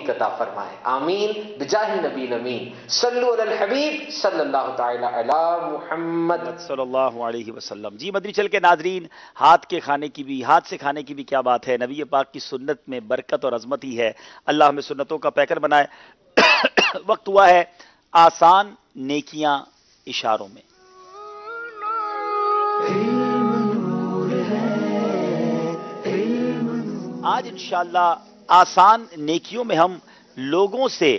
توفیق عطا فرمائے، آمین بجاہ نبی الامین، صلو علی الحبیب صلی اللہ تعالی علی محمد صلی اللہ علیہ وسلم۔ جی مدنی چل کے ناظرین، ہاتھ سے کھانے کی بھی کیا بات ہے، نبی پاک کی سنت میں برکت اور عظمت ہی ہے، اللہ ہمیں سنتوں کا پیکر بنائے۔ وقت ہوا ہے آسان نیکیاں اشاروں میں۔ آج انشاءاللہ آسان نیکیوں میں ہم لوگوں سے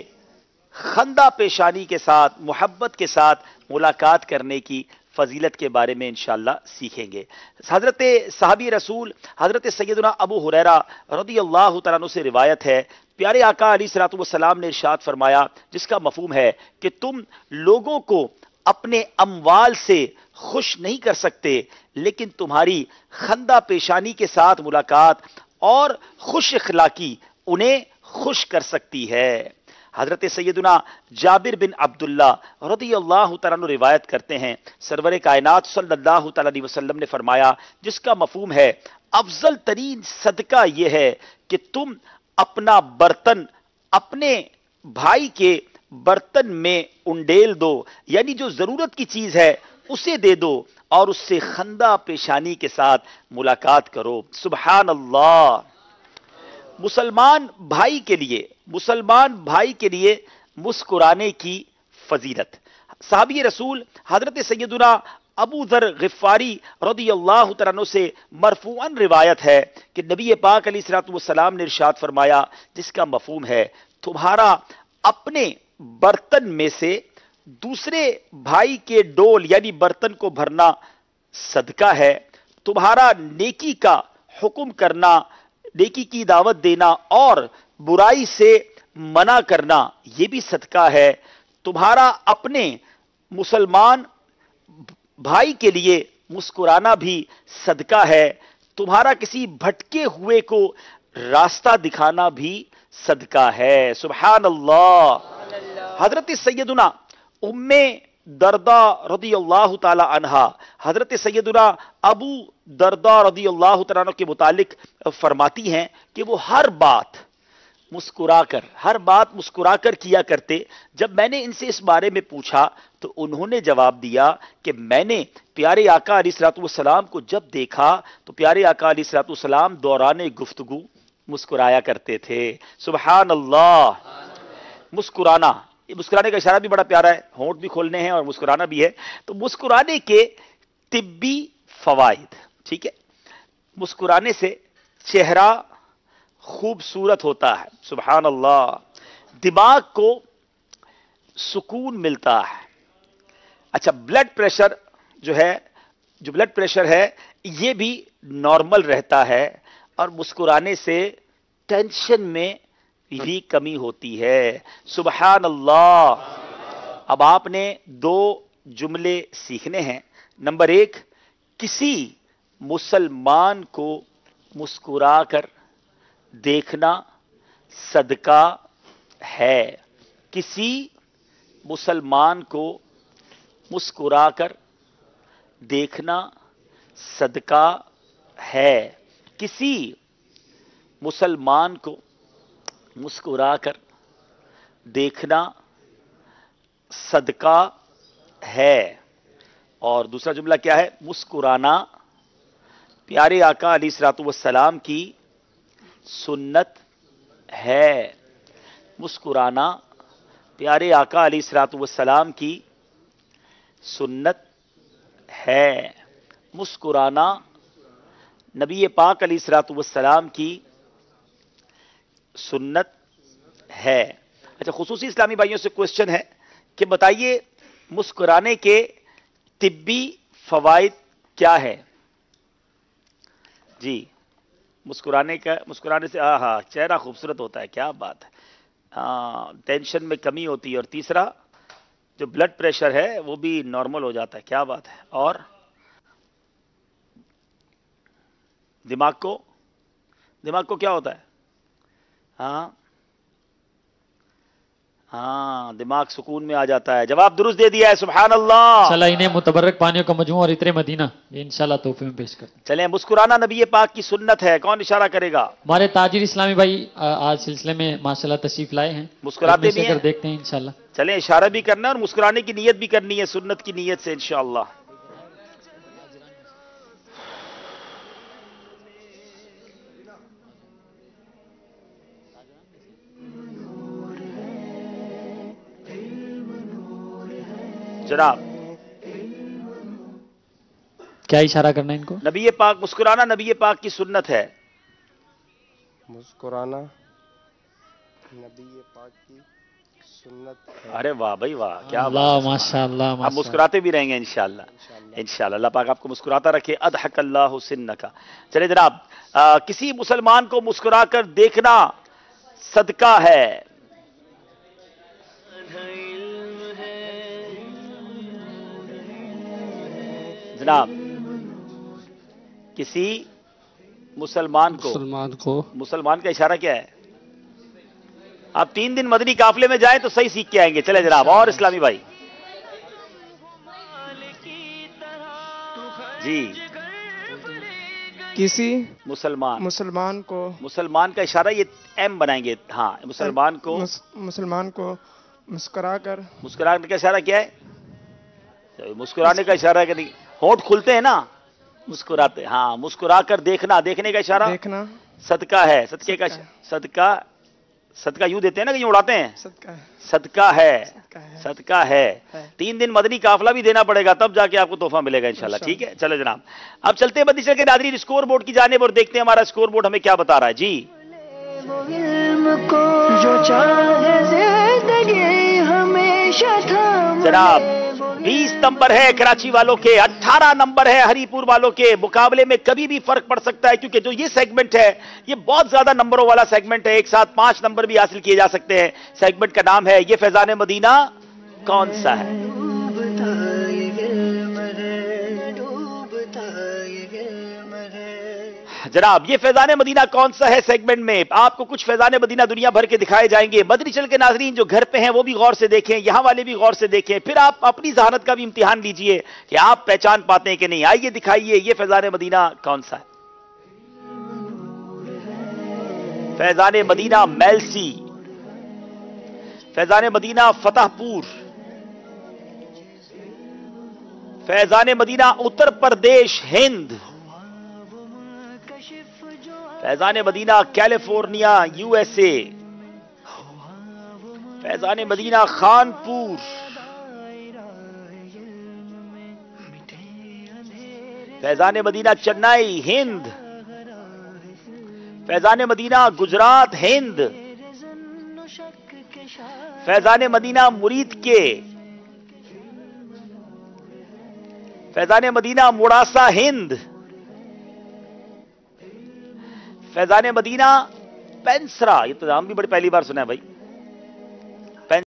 خندہ پیشانی کے ساتھ، محبت کے ساتھ ملاقات کرنے کی فضیلت کے بارے میں انشاءاللہ سیکھیں گے۔ حضرت صحابی رسول حضرت سیدنا ابو ہریرہ رضی اللہ تعالیٰ عنہ سے روایت ہے، پیارے آقا علیہ الصلوۃ والسلام نے ارشاد فرمایا، جس کا مفہوم ہے کہ تم لوگوں کو اپنے اموال سے خوش نہیں کر سکتے، لیکن تمہاری خندہ پیشانی کے ساتھ ملاقات اور خوش اخلاقی انہیں خوش کر سکتی ہے۔ حضرت سیدنا جابر بن عبداللہ رضی اللہ تعالیٰ عنہ روایت کرتے ہیں، سرور کائنات صلی اللہ تعالیٰ علیہ وسلم نے فرمایا، جس کا مفہوم ہے افضل ترین صدقہ یہ ہے کہ تم اپنا برتن اپنے بھائی کے برتن میں انڈیل دو، یعنی جو ضرورت کی چیز ہے اسے دے دو اور اس سے خندہ پیشانی کے ساتھ ملاقات کرو۔ سبحان اللہ۔ مسلمان بھائی کے لیے مسکرانے کی فضیلت۔ صحابی رسول حضرت سیدنا ابو ذر غفاری رضی اللہ تعالیٰ عنہ سے مرفوعاً روایت ہے کہ نبی پاک علیہ الصلوۃ والسلام نے ارشاد فرمایا، جس کا مفہوم ہے تمہارا اپنے برتن میں سے دوسرے بھائی کے ڈول یعنی برتن کو بھرنا صدقہ ہے، تمہارا نیکی کا حکم کرنا، نیکی کی دعوت دینا اور برائی سے منع کرنا یہ بھی صدقہ ہے، تمہارا اپنے مسلمان بھائی کے لیے مسکرانا بھی صدقہ ہے، تمہارا کسی بھٹکے ہوئے کو راستہ دکھانا بھی صدقہ ہے۔ سبحان اللہ۔ حضرت سیدنا ام دردہ رضی اللہ تعالی عنہا حضرت سیدنا ابو دردہ رضی اللہ تعالیٰ عنہ کے متعلق فرماتی ہیں کہ وہ ہر بات مسکرا کر کیا کرتے۔ جب میں نے ان سے اس بارے میں پوچھا تو انہوں نے جواب دیا کہ میں نے پیارے آقا علیہ الصلوۃ والسلام کو جب دیکھا تو پیارے آقا علیہ الصلوۃ والسلام دوران گفتگو مسکرایا کرتے تھے۔ سبحان اللہ۔ مسکرانے کا اشارہ بھی بڑا پیارا ہے، ہونٹ بھی کھولنے ہیں اور مسکرانا بھی ہے۔ تو مسکرانے کے طبی فوائد، ٹھیک ہے، مسکرانے سے چہرہ خوبصورت ہوتا ہے، سبحان اللہ، دماغ کو سکون ملتا ہے۔ اچھا، بلڈ پریشر ہے یہ بھی نارمل رہتا ہے، اور مسکرانے سے ٹینشن میں بھی کمی ہوتی ہے۔ سبحان اللہ۔ اب آپ نے دو جملے سیکھنے ہیں۔ نمبر 1، کسی مسلمان کو مسکرا کر دیکھنا صدقہ ہے۔ کسی مسلمان کو مسکرا کر دیکھنا صدقہ ہے۔ کسی مسلمان کو مسکرا کر دیکھنا صدقہ ہے۔ اور دوسرا جملہ کیا ہے؟ مسکرانا پیارے آقا علیہ الصلوۃ والسلام کی سنت ہے۔ مسکرانا پیارے آقا علیہ الصلوۃ والسلام کی سنت ہے۔ مسکرانا نبی پاک علیہ الصلوۃ والسلام کی سنت ہے۔ اچھا، خصوصی اسلامی بھائیوں سے کوشچن ہے کہ بتائیے مسکرانے کے طبی فوائد کیا ہے؟ جی، مسکرانے سے چہرہ خوبصورت ہوتا ہے، کیا بات ہے، ٹینشن میں کمی ہوتی ہے، اور تیسرا جو بلڈ پریشر ہے وہ بھی نارمل ہو جاتا ہے، کیا بات ہے، اور دماغ کو کیا ہوتا ہے؟ ہاں دماغ سکون میں آ جاتا ہے. جواب درست دے دیا ہے, سبحان اللہ. انشاءاللہ انہیں متبرک پانیوں کا مجموعہ اور عطر مدینہ یہ انشاءاللہ تحفے میں پیش کرتے ہیں. چلیں, مسکرانا نبی پاک کی سنت ہے. کون اشارہ کرے گا؟ ہمارے تاجر اسلامی بھائی آج سلسلے میں ماشاءاللہ تشریف لائے ہیں, مسکراتے بھی ہیں. اگر دیکھتے ہیں انشاءاللہ. چلیں, اشارہ بھی کرنا ہے اور مسکرانے کی نیت بھی کرنی ہے, سنت کی نیت سے انشاءاللہ. جناب کیا اشارہ کرنا ہے ان کو؟ نبی پاک, مسکرانا نبی پاک کی سنت ہے. مسکرانا نبی پاک کی سنت ہے. ارے واہ بھائی واہ, کیا اللہ ماشاءاللہ. آپ مسکراتے بھی رہیں گے انشاءاللہ. انشاءاللہ اللہ پاک آپ کو مسکراتا رکھے. اضحک اللہ سنکا. چلے جناب, کسی مسلمان کو مسکرا کر دیکھنا صدقہ ہے. جناب کسی مسلمان کا اشارہ کیا ہے؟ آپ 3 دن مدنی قافلے میں جائیں تو صحیح سیکھ کے آئیں گے. چلے جناب, اور اسلامی بھائی جی. کسی مسلمان کا اشارہ یہ ایم بنائیں گے. ہاں, مسلمان کو مسکرانے کا اشارہ کیا ہے؟ مسکرانے کا اشارہ ہے کہ نہیں, ہونٹ کھلتے ہیں نا مسکراتے. ہاں, مسکرا کر دیکھنا, دیکھنے کا اشارہ صدقہ ہے. صدقے کا صدقہ یوں دیتے ہیں نا کہ یوں اڑاتے ہیں. صدقہ ہے. 3 دن مدنی قافلہ بھی دینا پڑے گا تب جا کے آپ کو تحفہ ملے گا انشاءاللہ. ٹھیک ہے, چلو جناب. اب چلتے ہیں مدنی کے ناظرین اسکور بورڈ کی جانب اور دیکھتے ہیں ہمارا اسکور بورڈ ہمیں کیا بتا رہا ہے. جی جناب 20 نمبر ہے کراچی والوں کے, 18 نمبر ہے ہری پور والوں کے. مقابلے میں کبھی بھی فرق پڑ سکتا ہے کیونکہ جو یہ سیگمنٹ ہے یہ بہت زیادہ نمبروں والا سیگمنٹ ہے. ایک ساتھ 5 نمبر بھی حاصل کیے جا سکتے ہیں. سیگمنٹ کا نام ہے یہ فیضان مدینہ کون سا ہے. جناب یہ فیضان مدینہ کون سا ہے سیگمنٹ میں آپ کو کچھ فیضان مدینہ دنیا بھر کے دکھائے جائیں گے. مدنی چل کے ناظرین جو گھر پہ ہیں وہ بھی غور سے دیکھیں, یہاں والے بھی غور سے دیکھیں, پھر آپ اپنی ذہانت کا بھی امتحان لیجئے کہ آپ پہچان پاتے ہیں کہ نہیں. آئیے دکھائیے یہ فیضان مدینہ کون سا ہے. فیضان مدینہ میلسی, فیضان مدینہ فتح پور, فیضان مدینہ اتر پردیش ہند, Faizan Madina California U S A, Faizan Madina Khanpur, Faizan Madina Chennai ہند, فیضان مدینہ گجرات ہند, فیضان مدینہ مرید کے, فیضان مدینہ موڑاسا ہند, فیضان مدینہ پینسرا, یہ تو نام بھی بڑی پہلی بار سنا ہے بھائی.